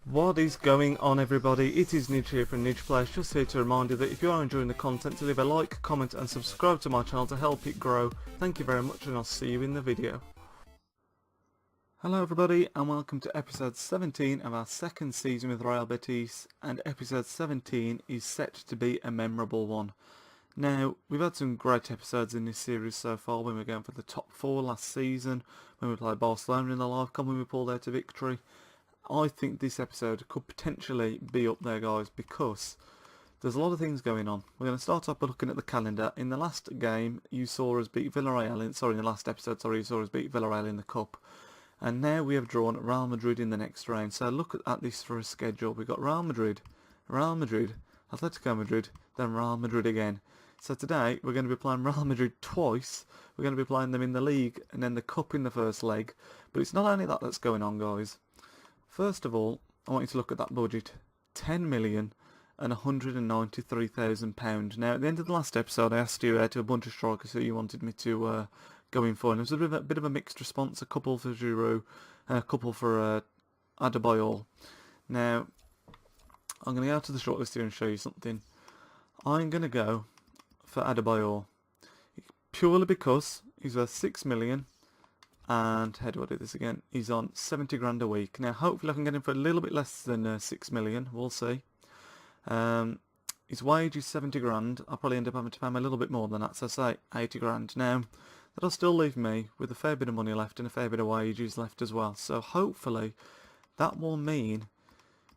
What is going on, everybody? It is Nidge here from Nidge Plays, just here to remind you that if you are enjoying the content, to leave a like, comment and subscribe to my channel to help it grow. Thank you very much and I'll see you in the video. Hello everybody and welcome to episode 17 of our second season with Real Betis, and episode 17 is set to be a memorable one. Now, we've had some great episodes in this series so far, when we were going for the top 4 last season, when we played Barcelona in the live comp, when we pulled out a victory. I think this episode could potentially be up there, guys, because there's a lot of things going on. We're going to start off by looking at the calendar. In the last game, you saw us beat Villarreal in the last episode, you saw us beat Villarreal in the Cup. And now we have drawn Real Madrid in the next round. So look at this for a schedule. We've got Real Madrid, Atletico Madrid, then Real Madrid again. So today, we're going to be playing Real Madrid twice. We're going to be playing them in the league and then the Cup in the first leg. But it's not only that that's going on, guys. First of all, I want you to look at that budget. £10,193,000. Now, at the end of the last episode, I asked you to a bunch of strikers who you wanted me to go in for. And there was a bit of a mixed response. A couple for Giroud and a couple for Adebayor. Now, I'm going to go to the shortlist here and show you something. I'm going to go for Adebayor. Purely because he's worth 6 million. And how do I do this again? He's on 70 grand a week. Now, hopefully I can get him for a little bit less than 6 million. We'll see. His wage is 70 grand. I'll probably end up having to pay him a little bit more than that, so say 80 grand. Now, that'll still leave me with a fair bit of money left and a fair bit of wages left as well. So hopefully that will mean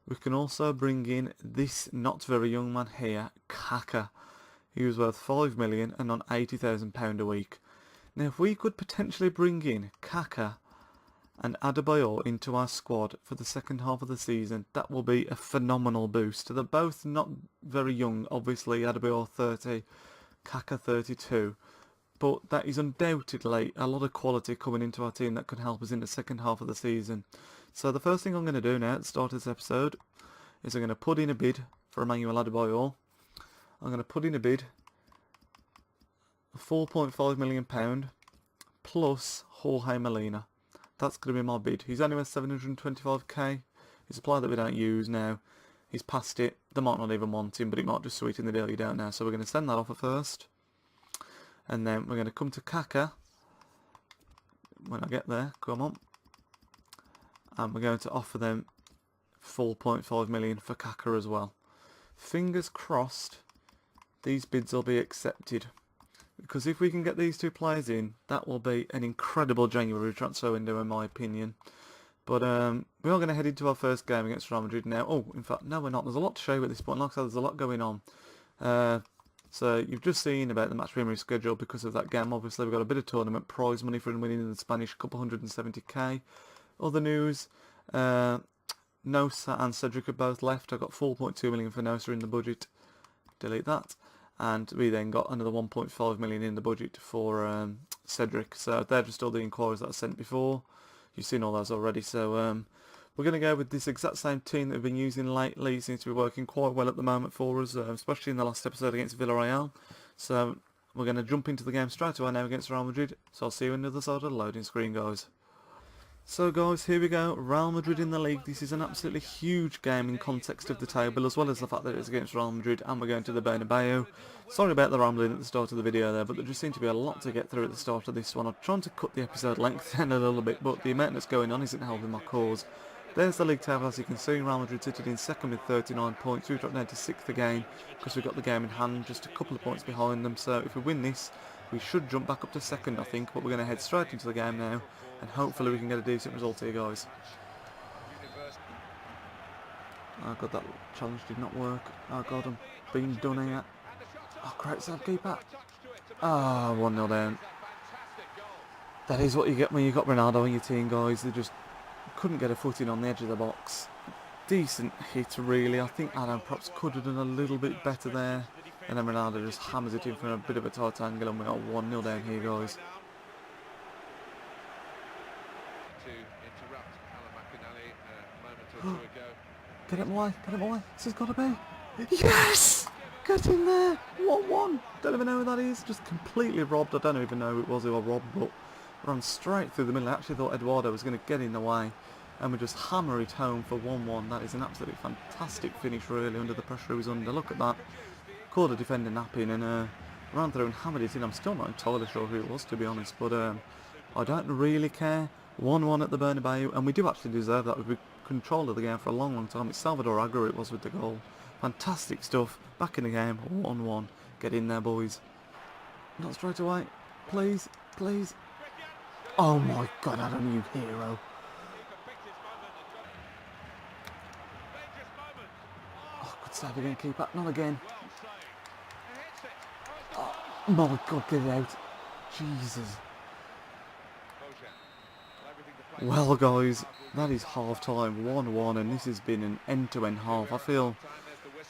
we can also bring in this not very young man here, Kaka. He was worth 5 million and on £80,000 a week. Now, if we could potentially bring in Kaka and Adebayor into our squad for the second half of the season, that will be a phenomenal boost. They're both not very young, obviously. Adebayor 30, Kaka 32. But that is undoubtedly a lot of quality coming into our team that could help us in the second half of the season. So the first thing I'm going to do now at the start of this episode is I'm going to put in a bid for Emmanuel Adebayor. I'm going to put in a bid £4.5 million plus Jorge Molina. That's going to be my bid. He's only worth 725k. He's a player that we don't use now. He's past it. They might not even want him, but it might just sweeten the deal, you don't know. So we're going to send that offer first. And then we're going to come to Kaka when I get there. Come on. And we're going to offer them 4.5 million for Kaka as well. Fingers crossed these bids will be accepted. Because if we can get these two players in, that will be an incredible January transfer window in my opinion. But we are going to head into our first game against Real Madrid now. Oh, in fact, no we're not. There's a lot to show you at this point. Like I said, there's a lot going on. So you've just seen about the match preliminary schedule because of that game. Obviously, we've got a bit of tournament prize money for winning the Spanish Cup, 170k. Other news, Nosa and Cedric have both left. I got 4.2 million for Nosa in the budget. Delete that. And we then got another 1.5 million in the budget for Cedric. So they're just all the inquiries that I sent before. You've seen all those already. So we're going to go with this exact same team that we've been using lately. It seems to be working quite well at the moment for us, especially in the last episode against Villarreal. So we're going to jump into the game straight away now against Real Madrid. So I'll see you on the other side of the loading screen, guys. So guys, here we go, Real Madrid in the league. This is an absolutely huge game in context of the table, as well as the fact that it's against Real Madrid and we're going to the Bernabeu. Sorry about the rambling at the start of the video there, but there just seemed to be a lot to get through at the start of this one. I'm trying to cut the episode length down a little bit, but the amount that's going on isn't helping my cause. There's the league table, as you can see. Real Madrid sitting in second with 39 points. We've dropped down to 6th again because we've got the game in hand, just a couple of points behind them. So if we win this, we should jump back up to second, I think, but we're going to head straight into the game now. And hopefully we can get a decent result here, guys. Oh god, that challenge did not work. Oh god, I'm being done here. Oh, great save, keeper. Ah, 1-0 down. That is what you get when you've got Ronaldo on your team, guys. They just couldn't get a footing on the edge of the box. Decent hit, really. I think Adam perhaps could have done a little bit better there. And then Ronaldo just hammers it in from a bit of a tight angle, and we are 1-0 down here, guys. Get it away, get it away. This has got to be. Yes! Get in there! 1-1. Don't even know who that is. Just completely robbed. I don't even know who it was who I robbed, but ran straight through the middle. I actually thought Eduardo was going to get in the way. and we just hammer it home for 1-1. That is an absolutely fantastic finish, really, under the pressure he was under. Look at that. Caught a defender napping and ran through and hammered it in. I'm still not entirely sure who it was, to be honest, but I don't really care. 1-1 at the Bernabeu, and we do actually deserve that. We've been control of the game for a long, long time. It's Salvador Agüero it was with the goal. Fantastic stuff. Back in the game, 1-1. Get in there, boys. Not straight away. Please, please. Oh my God, Adam, you hero. Oh, good save again, keeper. Not again. Oh my God, get it out. Jesus. Well, guys, that is half-time, 1-1, and this has been an end-to-end half. I feel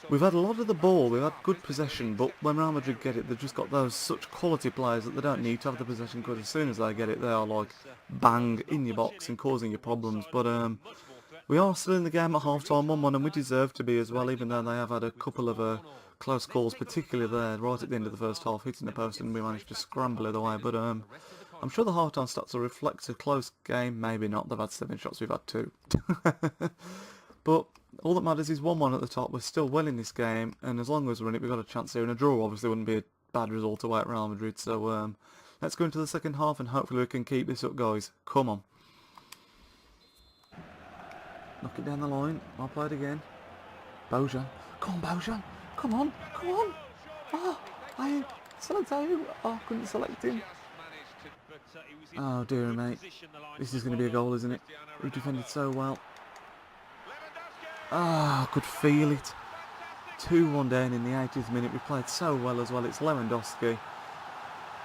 we've had a lot of the ball, we've had good possession, but when Real Madrid get it, they've just got those such quality players that they don't need to have the possession, because as soon as they get it, they are like bang in your box and causing you problems. But we are still in the game at half-time, 1-1, and we deserve to be as well, even though they have had a couple of close calls, particularly there, right at the end of the first half, hitting the post, and we managed to scramble it away. But I'm sure the half-time stats will reflect a close game. Maybe not. They've had 7 shots. We've had 2. But all that matters is 1-1 at the top. We're still well in this game. And as long as we're in it, we've got a chance here. And a draw obviously wouldn't be a bad result away at Real Madrid. So let's go into the second half and hopefully we can keep this up, guys. Come on. Knock it down the line. I'll play it again. Bojan. Come on, Bojan. Come on. Come on. Oh, I select who? Oh, I couldn't select him. Oh dear mate, this is going to be a goal, isn't it? We defended so well. Ah, I could feel it. 2-1 down in the 80th minute. We played so well as well. It's Lewandowski.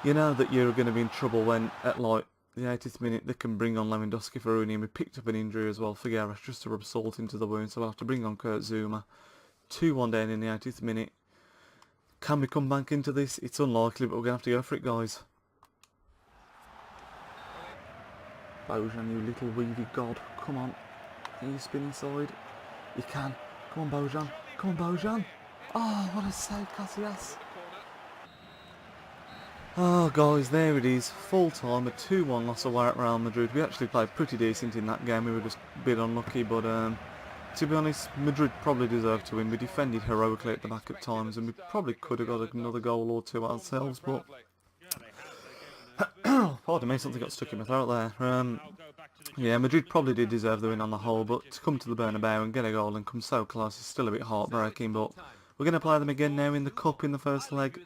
You know that you're going to be in trouble when at like the 80th minute they can bring on Lewandowski for Rooney, and we picked up an injury as well. Figueres just to rub salt into the wound, so we'll have to bring on Kurt Zouma. 2-1 down in the 80th minute. Can we come back into this? It's unlikely, but we're going to have to go for it, guys. Bojan, you little weedy god. Come on. Can you spin inside? You can. Come on, Bojan. Come on, Bojan. Oh, what a save, Casillas. Oh, guys, there it is. Full time, a 2-1 loss away at Real Madrid. We actually played pretty decent in that game. We were just a bit unlucky, but to be honest, Madrid probably deserved to win. We defended heroically at the back at times, and we probably could have got another goal or two ourselves, but pardon me, something got stuck in my throat there. Yeah, Madrid probably did deserve the win on the whole, but to come to the Bernabeu and get a goal and come so close is still a bit heartbreaking. But we're going to play them again now in the Cup in the first leg.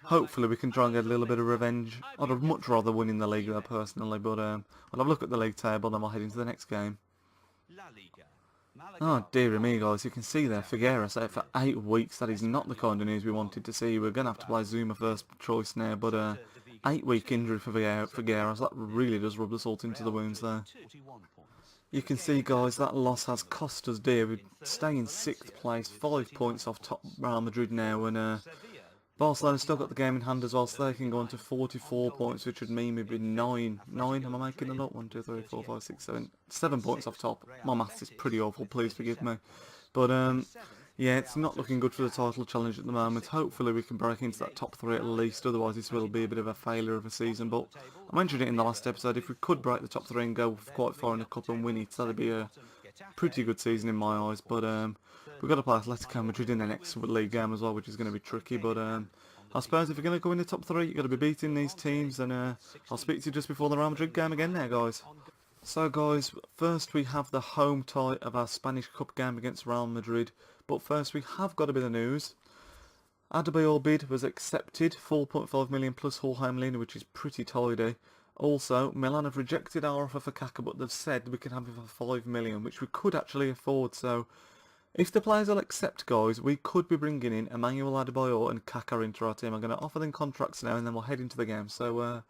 Hopefully we can try and get a little bit of revenge. I'd have much rather win in the league though, personally, but we'll have a look at the league table and we'll head into the next game. Oh dear me, guys, you can see there, Figueres out for 8 weeks. That is not the kind of news we wanted to see. We're going to have to play Zouma first choice now, but 8-week injury for Figueres, that really does rub the salt into the wounds there. You can see, guys, that loss has cost us dear. We stay in 6th place, 5 points off top Real Madrid now, and Barcelona still got the game in hand as well, so they can go on to 44 points, which would mean we'd be 9, am I making it up? 1, 2, 3, 4, 5, 6, 7, 7 points off top. My maths is pretty awful, please forgive me. But yeah, it's not looking good for the title challenge at the moment. Hopefully we can break into that top 3 at least, otherwise this will be a bit of a failure of a season. But I mentioned it in the last episode, if we could break the top 3 and go quite far in the Cup and win it, that'd be a pretty good season in my eyes. But we've got to play Atletico Madrid in the next league game as well, which is going to be tricky. But I suppose if you're going to go in the top 3, you've got to be beating these teams. And I'll speak to you just before the Real Madrid game again there, guys. So guys, first we have the home tie of our Spanish Cup game against Real Madrid. But first we have got a bit of news. Adebayor bid was accepted, 4.5 million plus Hull Lena, which is pretty tidy. Also, Milan have rejected our offer for Kaka, but they've said we can have it for 5 million, which we could actually afford. So if the players will accept, guys, we could be bringing in Emmanuel Adebayor and Kaka into our team. I'm going to offer them contracts now and then we'll head into the game. So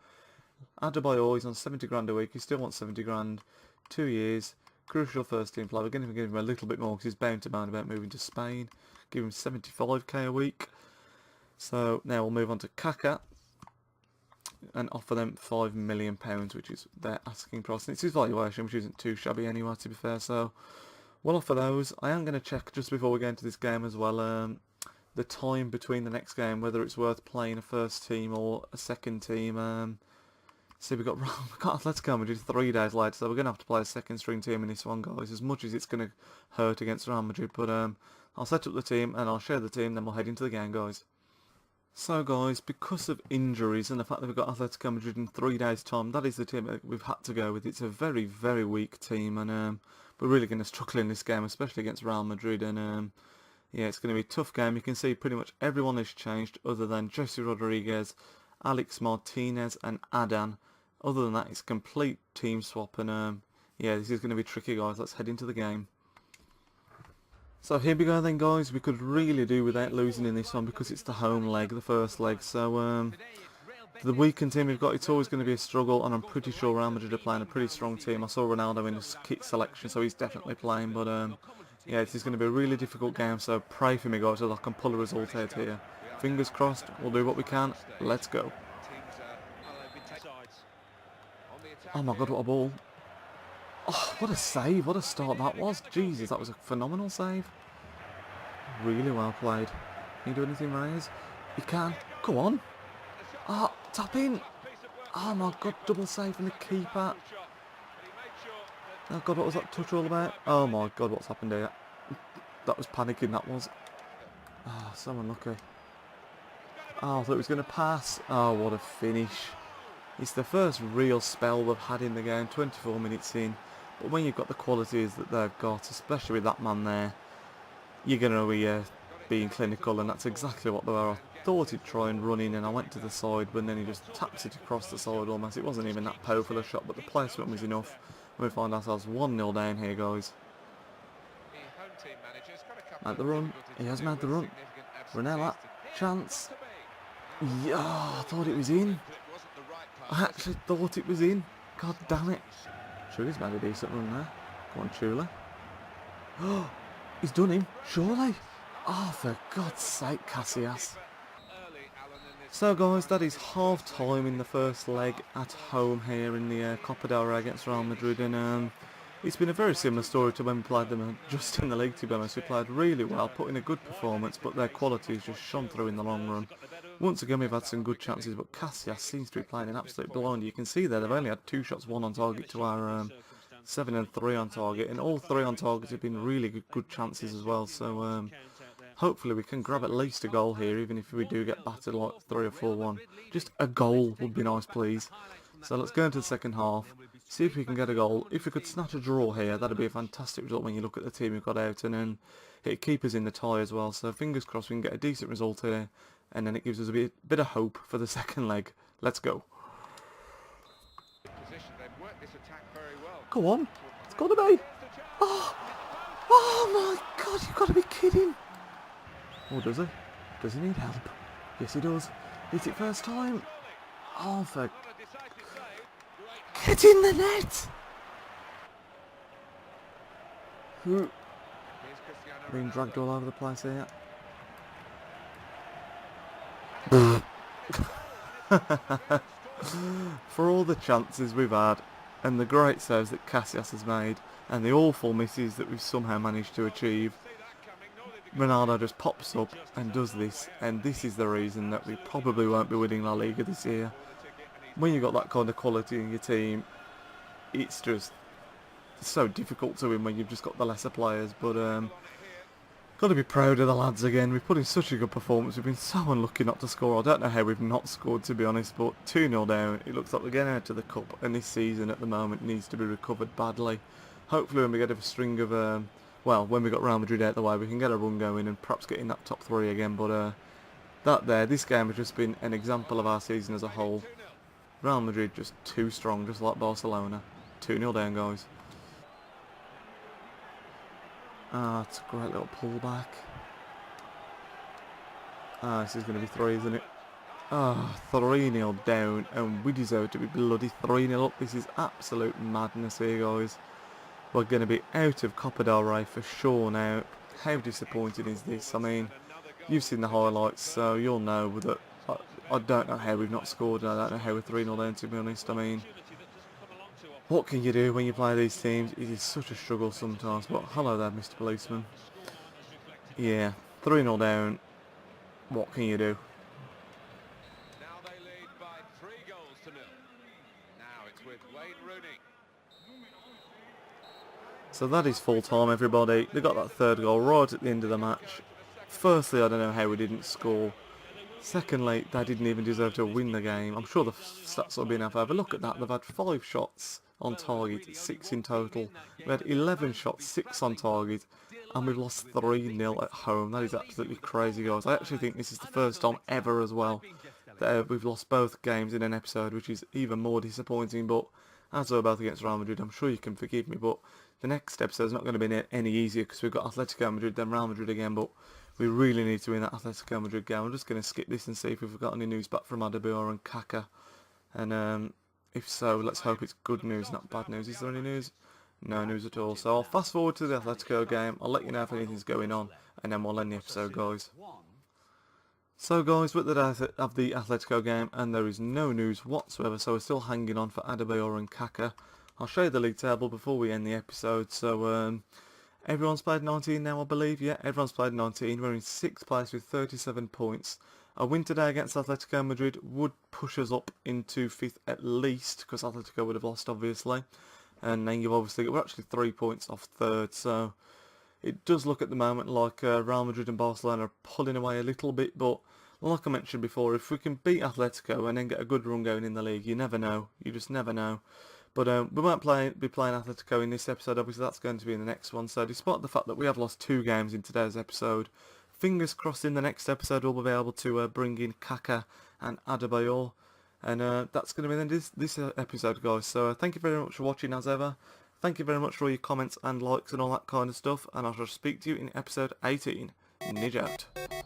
Adebayor is on 70 grand a week. He still wants 70 grand, 2 years. Crucial first team player. We're going to give him a little bit more because he's bound to moan about moving to Spain. Give him 75k a week. So now we'll move on to Kaka and offer them £5 million, which is their asking price. And it's his valuation, which isn't too shabby anyway, to be fair. So we'll offer those. I am going to check just before we go into this game as well, the time between the next game, whether it's worth playing a first team or a second team. See, we've got Atletico Madrid 3 days later, so we're going to have to play a second string team in this one, guys, as much as it's going to hurt against Real Madrid. But I'll set up the team and I'll share the team, then we'll head into the game, guys. So, guys, because of injuries and the fact that we've got Atletico Madrid in 3 days' time, that is the team that we've had to go with. It's a very, very weak team, and we're really going to struggle in this game, especially against Real Madrid. And yeah, it's going to be a tough game. You can see pretty much everyone has changed other than Jesse Rodriguez, Alex Martinez and Adan. Other than that, it's complete team swap, and yeah, this is going to be tricky, guys. Let's head into the game. So here we go then, guys. We could really do without losing in this one because it's the home leg, the first leg. So the weakened team we've got, it's always going to be a struggle, and I'm pretty sure Real Madrid are playing a pretty strong team. I saw Ronaldo in his kit selection, so he's definitely playing. But yeah, this is going to be a really difficult game, so pray for me, guys, so I can pull a result out here. Fingers crossed, we'll do what we can. Let's go. Oh my god, what a ball. Oh, what a save, what a start that was. Jesus, that was a phenomenal save. Really well played. Can you do anything, Reyes? You can. Go on. Oh, tap in. Oh my god, double save from the keeper. Oh god, what was that touch all about? Oh my god, what's happened here? That was panicking, that was. Oh, so unlucky. Oh, I thought it was going to pass. Oh, what a finish. It's the first real spell we've had in the game, 24 minutes in. But when you've got the qualities that they've got, especially with that man there, you're going to be being clinical, and that's exactly what they were. I thought he'd try and run in, and I went to the side, but then he just taps it across the side almost. It wasn't even that powerful a shot, but the placement was enough. And we find ourselves 1-0 down here, guys. Made the run. He has made the run. Ranella. Chance. Yeah, I thought it was in. I actually thought it was in. God damn it. Chule's made a decent run there. Go on, Chule. Oh, he's done him. Surely. Oh, for God's sake, Casillas. So, guys, that is half time in the first leg at home here in the Copa del Rey against Real Madrid. And it's been a very similar story to when we played them just in the league, to be honest. We played really well, put in a good performance, but their quality has just shone through in the long run. Once again, we've had some good chances, but Casillas seems to be playing an absolute blind. You can see there, they've only had 2 shots, 1 on target to our 7 and 3 on target, and all 3 on target have been really good chances as well. So hopefully we can grab at least a goal here, even if we do get battered like 3 or 4-1. Just a goal would be nice, please. So let's go into the second half, see if we can get a goal. If we could snatch a draw here, that'd be a fantastic result when you look at the team we've got out, and then it keep us in the tie as well. So fingers crossed we can get a decent result here, and then it gives us a bit of hope for the second leg. Let's go. Go on, it's got to be. Oh my god, you've got to be kidding. Oh, does he? Does he need help? Yes, he does. Hit it first time. Oh, for... Get in the net! Being dragged all over the place here. For all the chances we've had, and the great saves that Casillas has made, and the awful misses that we've somehow managed to achieve, Ronaldo just pops up and does this, and this is the reason that we probably won't be winning La Liga this year. When you've got that kind of quality in your team, it's just so difficult to win when you've just got the lesser players. But got to be proud of the lads again. We've put in such a good performance. We've been so unlucky not to score. I don't know how we've not scored, to be honest, but 2-0 down. It looks like we're getting out to the cup, and this season at the moment needs to be recovered badly. Hopefully when we get a string of well, when we got Real Madrid out the way, we can get a run going and perhaps get in that top 3 again. But this game has just been an example of our season as a whole. Real Madrid just too strong, just like Barcelona. 2-0 down, guys. Ah, it's a great little pullback. Ah, this is going to be 3, isn't it? Ah, 3-0 down, and we deserve to be bloody 3-0 up. This is absolute madness here, guys. We're going to be out of Copa del Rey for sure now. How disappointing is this? I mean, you've seen the highlights, so you'll know that I don't know how we've not scored, and I don't know how we're 3-0 down, to be honest. I mean, what can you do when you play these teams? It is such a struggle sometimes, but hello there, Mr. Policeman. Yeah, 3-0 down. What can you do? So that is full time, everybody. They got that third goal right at the end of the match. Firstly, I don't know how we didn't score. Secondly, they didn't even deserve to win the game. I'm sure the stats will be in our favour. Look at that, they've had 5 shots on target, 6 in total. We had 11 shots, 6 on target, and we've lost 3-0 at home. That is absolutely crazy, guys. I actually think this is the first time ever as well that we've lost both games in an episode, which is even more disappointing. But as we're both against Real Madrid, I'm sure you can forgive me, but the next episode's not going to be any easier because we've got Atletico Madrid, then Real Madrid again, but we really need to win that Atletico Madrid game. I'm just going to skip this and see if we've got any news back from Adebayor and Kaka. And if so, let's hope it's good news, not bad news. Is there any news? No news at all. So I'll fast forward to the Atletico game. I'll let you know if anything's going on, and then we'll end the episode, guys. So guys, we're at the day of the Atletico game, and there is no news whatsoever, so we're still hanging on for Adebayor and Kaka. I'll show you the league table before we end the episode. So everyone's played 19 now, I believe. Yeah, everyone's played 19. We're in 6th place with 37 points. A win today against Atletico Madrid would push us up into 5th at least, because Atletico would have lost, obviously. And then you've obviously we're actually 3 points off 3rd, so it does look at the moment like Real Madrid and Barcelona are pulling away a little bit, but like I mentioned before, if we can beat Atletico and then get a good run going in the league, you never know. You just never know. But we won't be playing Atletico in this episode, obviously that's going to be in the next one. So despite the fact that we have lost 2 games in today's episode, fingers crossed in the next episode we'll be able to bring in Kaka and Adebayor. And that's going to be this episode, guys. So thank you very much for watching as ever. Thank you very much for all your comments and likes and all that kind of stuff. And I shall speak to you in episode 18. Nidge out.